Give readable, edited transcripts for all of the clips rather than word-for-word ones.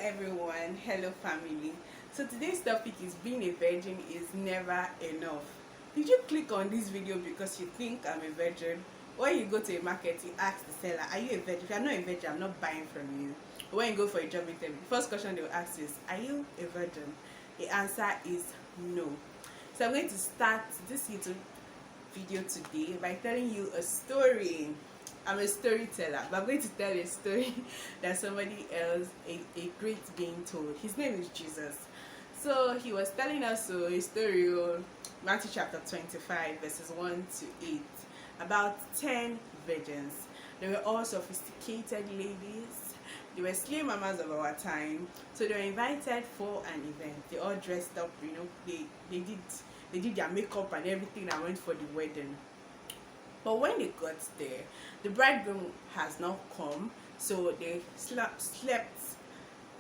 everyone, hello family. So today's topic is being a virgin is never enough. Did you click on this video because you think I'm a virgin? When you go to a market, you ask the seller, are you a virgin? If you're not a virgin, I'm not buying from you. When you go for a job interview, the first question they will ask is, are you a virgin? The answer is no. So I'm going to start this YouTube video today by telling you a story. I'm a storyteller, but I'm going to tell a story that somebody else, a great being told. His name is Jesus. So he was telling us a story on Matthew chapter 25, verses 1 to 8, about 10 virgins. They were all sophisticated ladies. They were slave mamas of our time. So they were invited for an event. They all dressed up, they did their makeup and everything that went for the wedding. But when they got there, the bridegroom has not come, so they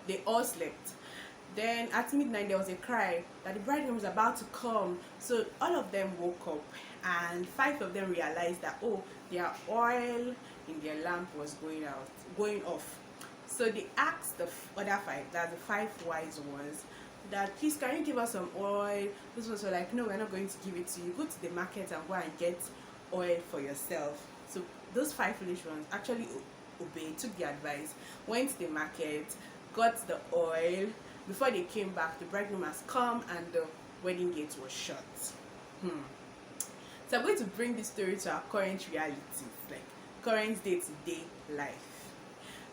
they all slept. Then at midnight there was a cry that the bridegroom was about to come. So all of them woke up, and 5 of them realized that their oil in their lamp was going off. So they asked the other 5, that's the 5 wise ones, that please can you give us some oil. Those ones were like, no, we're not going to give it to you. Go to the market and go and get oil for yourself. So those 5 foolish ones actually obeyed, took the advice, went to the market, got the oil. Before they came back, the bridegroom has come and the wedding gate was shut. So I'm going to bring this story to our current reality, like current day-to-day life.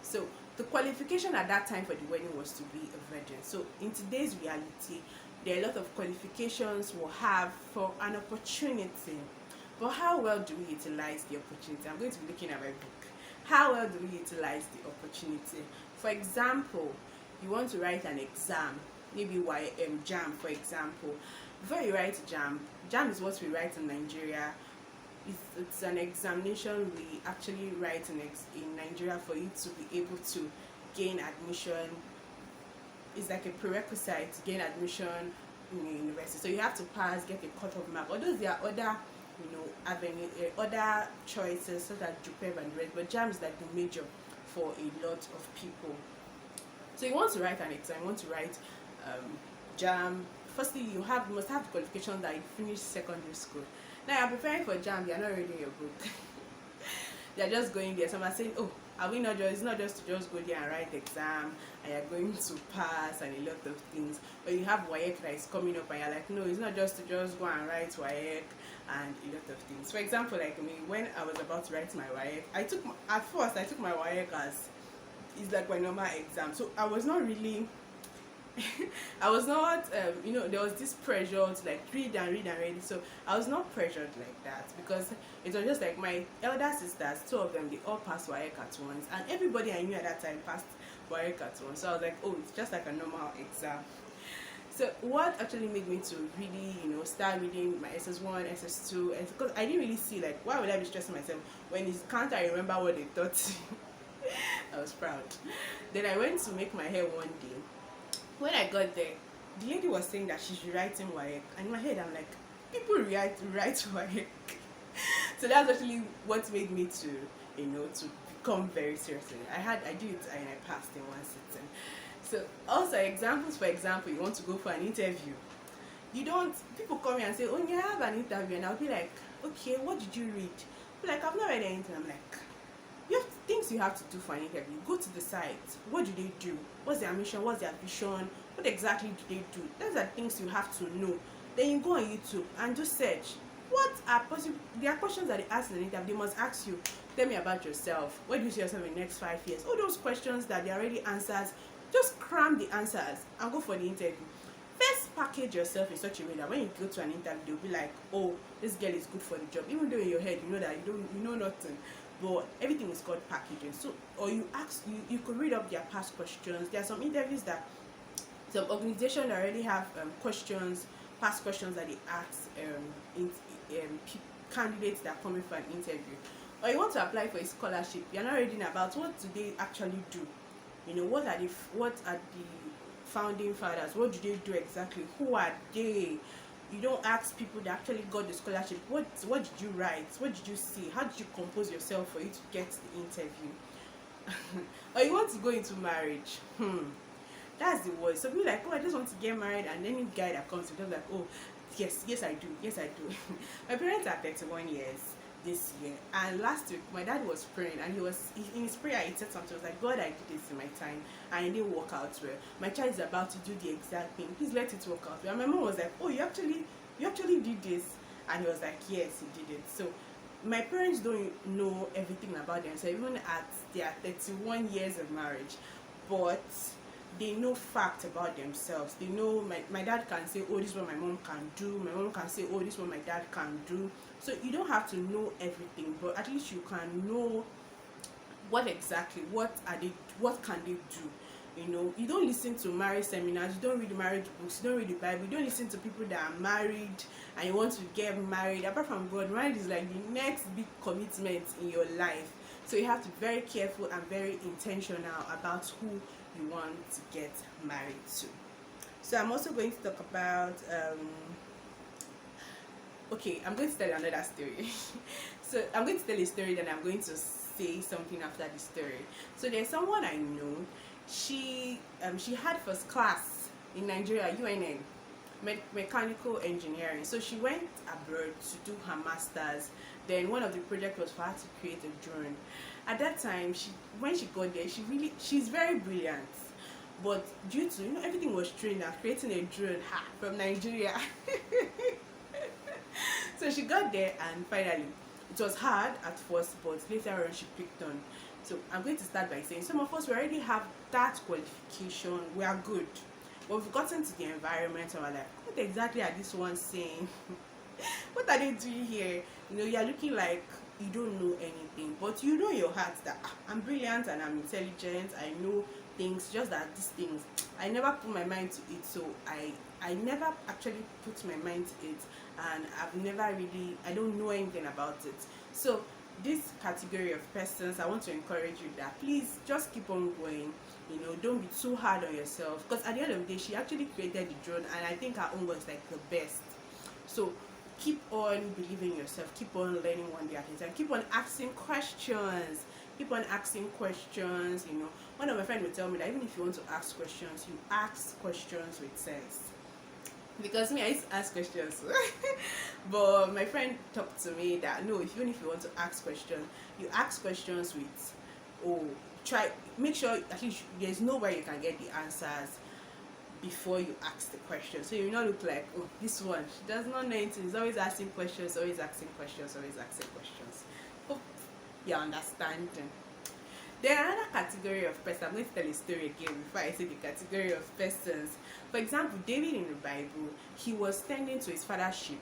So the qualification at that time for the wedding was to be a virgin. So in today's reality, there are a lot of qualifications we'll have for an opportunity. But how well do we utilize the opportunity? I'm going to be looking at my book. How well do we utilize the opportunity? For example, you want to write an exam, maybe JAM, for example. Before you write JAM is what we write in Nigeria. It's an examination we actually write in Nigeria for you to be able to gain admission. It's like a prerequisite to gain admission in the university. So you have to pass, get a cut-off mark. Although there are other other choices such as JUPEB and the rest, but JAM is like the major for a lot of people. So you want to write an exam, you want to write JAM. Firstly, you must have the qualification that you finished secondary school. Now you're preparing for JAM, you're not reading your book. You're just going there. Some are saying, oh, are we not just, it's not just to just go there and write the exam and you're going to pass and a lot of things. But you have WAEC that is coming up and you're like, no, it's not just to just go and write WAEC and a lot of things. For example, like me, when I was about to write my WAEC, at first I took my WAEC as it's like my normal exam. So I was not really I was not there was this pressure to like read and read. So I was not pressured like that, because it was just like my elder sisters, 2 of them, they all passed WAEC at once, and everybody I knew at that time passed WAEC at once. So I was like, oh, it's just like a normal exam. So what actually made me to really start reading my SS1, SS2, and because I didn't really see, like, why would I be stressing myself when it's can't I remember what they taught. I was proud. Then I went to make my hair one day. When I got there, the lady was saying that she's rewriting WAEC, and in my head I'm like, people write WAEC. So that's actually what made me to to become very serious. I did it and I passed in one sitting. So also examples, for example, you want to go for an interview. People come here and say, oh yeah, I have an interview, and I'll be like, okay, what did you read? Be like, I've not read anything. I'm like, you have things you have to do for an interview. Go to the site. What do they do? What's their mission? What's their vision? What exactly do they do? Those are things you have to know. Then you go on YouTube and just search. There are questions that they ask in the interview. They must ask you, tell me about yourself. Where do you see yourself in the next 5 years? All those questions that they already answers, just cram the answers and go for the interview. First, package yourself in such a way that when you go to an interview, they'll be like, oh, this girl is good for the job. Even though in your head you know that you know nothing. But everything is called packaging. So, or you could read up their past questions. There are some interviews that some organizations already have past questions that they ask candidates that are coming for an interview. Or you want to apply for a scholarship, you're not reading about what do they actually do. What are the founding fathers? What do they do exactly? Who are they? You don't ask people that actually got the scholarship, what did you write, what did you see, how did you compose yourself for you to get the interview. Or you want to go into marriage, That's the word. So people like, oh, I just want to get married, and any guy that comes, they're just like, oh, yes, I do, yes, I do. My parents are 31 years this year, and last week my dad was praying, and in his prayer he said something. He was like, God, I did this in my time and it didn't work out well. My child is about to do the exact thing, please let it work out well. And my mom was like, oh, you actually did this? And he was like, yes, he did it. So my parents don't know everything about themselves, even at their 31 years of marriage, but they know facts about themselves. They know my dad can say, oh, this is what my mom can do. My mom can say, oh, this is what my dad can do. So you don't have to know everything, but at least you can know what can they do. You know, you don't listen to marriage seminars, you don't read marriage books, you don't read the Bible, you don't listen to people that are married and you want to get married. Apart from God, marriage is like the next big commitment in your life. So you have to be very careful and very intentional about who you want to get married to. So I'm also going to talk about okay, I'm going to tell another story. So I'm going to tell a story, then I'm going to say something after the story. So there's someone I know. She had first class in Nigeria, UNN, mechanical engineering. So she went abroad to do her masters. Then one of the projects was for her to create a drone. At that time, when she got there, she's very brilliant. But due to, everything was trained at creating a drone from Nigeria. So she got there, and finally it was hard at first, but later on she picked on. So I'm going to start by saying some of us, we already have that qualification, we are good, but we've gotten to the environment and we're like, what exactly are these ones saying? What are they doing here? You're looking like you don't know anything, but you know in your heart that I'm brilliant and I'm intelligent, I know things, just that these things I never put my mind to it. So I never actually put my mind to it, and I don't know anything about it. So this category of persons, I want to encourage you that please just keep on going. Don't be too hard on yourself, because at the end of the day, she actually created the drone, and I think her own was like the best. So keep on believing in yourself, keep on learning one day at a time, keep on asking questions. One of my friends would tell me that even if you want to ask questions, you ask questions with sense. Because me, I used to ask questions. But my friend talked to me that no, even if you want to ask questions, you ask questions with, make sure at least there's no way you can get the answers before you ask the question. So you will not look like, oh, this one, she does not know anything, she's always asking questions. Hope you understand. Then another category of person, I'm going to tell a story again before I say the category of persons. For example, David in the Bible, he was tending to his father's sheep.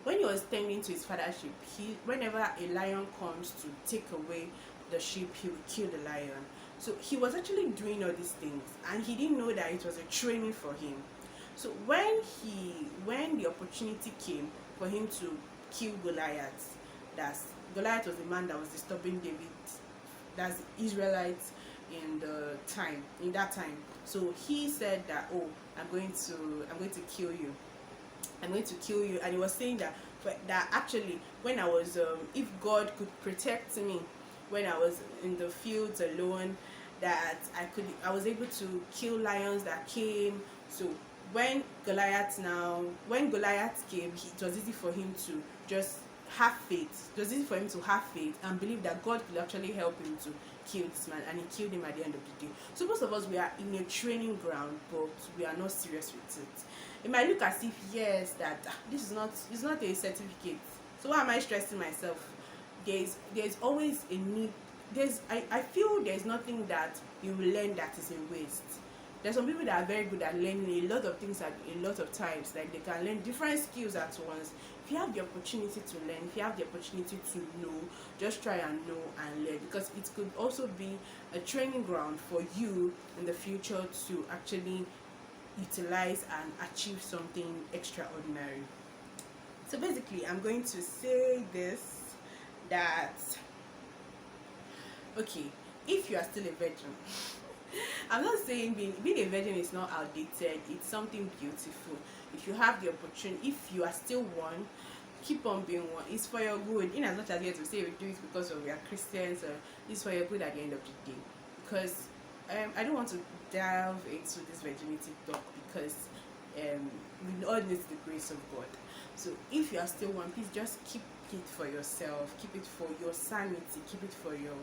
When he was tending to his father's sheep, whenever a lion comes to take away the sheep, he would kill the lion. So he was actually doing all these things, and he didn't know that it was a training for him. So when the opportunity came for him to kill Goliath, Goliath was the man that was disturbing David, that's the Israelites in that time. So he said that, oh, I'm going to kill you. And he was saying that actually, when I was if God could protect me when I was in the fields alone, that I was able to kill lions that came. So when Goliath came, it was easy for him to just have faith. It was easy for him to have faith and believe that God could actually help him to kill this man, and he killed him at the end of the day. So most of us, we are in a training ground, but we are not serious with it. It might look as if, yes, that it's not a certificate. So why am I stressing myself? There's always a need. I feel there's nothing that you will learn that is a waste. There's some people that are very good at learning a lot of things at a lot of times. Like they can learn different skills at once. If you have the opportunity to learn, if you have the opportunity to know, just try and know and learn, because it could also be a training ground for you in the future to actually utilize and achieve something extraordinary. So basically, I'm going to say this, that okay, if you are still a virgin, I'm not saying being a virgin is not outdated, it's something beautiful. If you have the opportunity, if you are still one, keep on being one. It's for your good, in as much as you have to say we do it because we are Christians, or it's for your good at the end of the day. Because I don't want to delve into this virginity talk because we all need the grace of God. So if you are still one, please just keep it for yourself, keep it for your sanity, keep it for your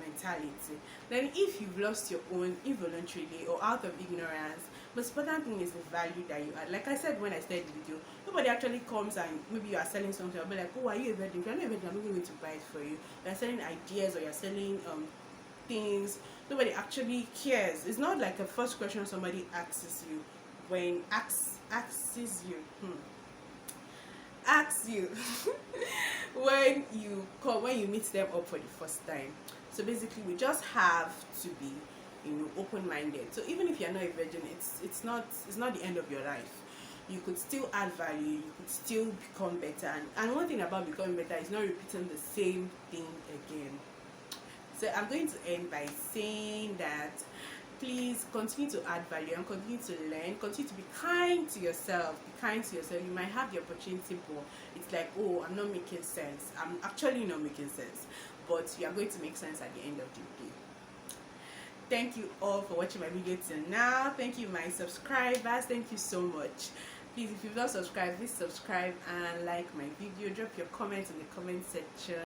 mentality. Then if you've lost your own involuntarily or out of ignorance, most important thing is the value that you add. Like I said when I started the video, nobody actually comes and maybe you are selling something, I'll be like, oh, are you a virgin? If you're not a virgin, I'm not going to buy it for you. You're selling ideas or you're selling things. Nobody actually cares. It's not like a first question somebody asks you when asks you when you meet them up for the first time. So basically we just have to be open-minded. So even if you're not a virgin, it's not the end of your life. You could still add value, you could still become better, and one thing about becoming better is not repeating the same thing again. So I'm going to end by saying that please continue to add value and continue to learn, continue to be kind to yourself. Be kind to yourself. You might have the opportunity, but it's like, oh, I'm not making sense. I'm actually not making sense, but you are going to make sense at the end of the day. Thank you all for watching my video till now. Thank you, my subscribers. Thank you so much. Please, if you've not subscribed, please subscribe and like my video. Drop your comments in the comment section.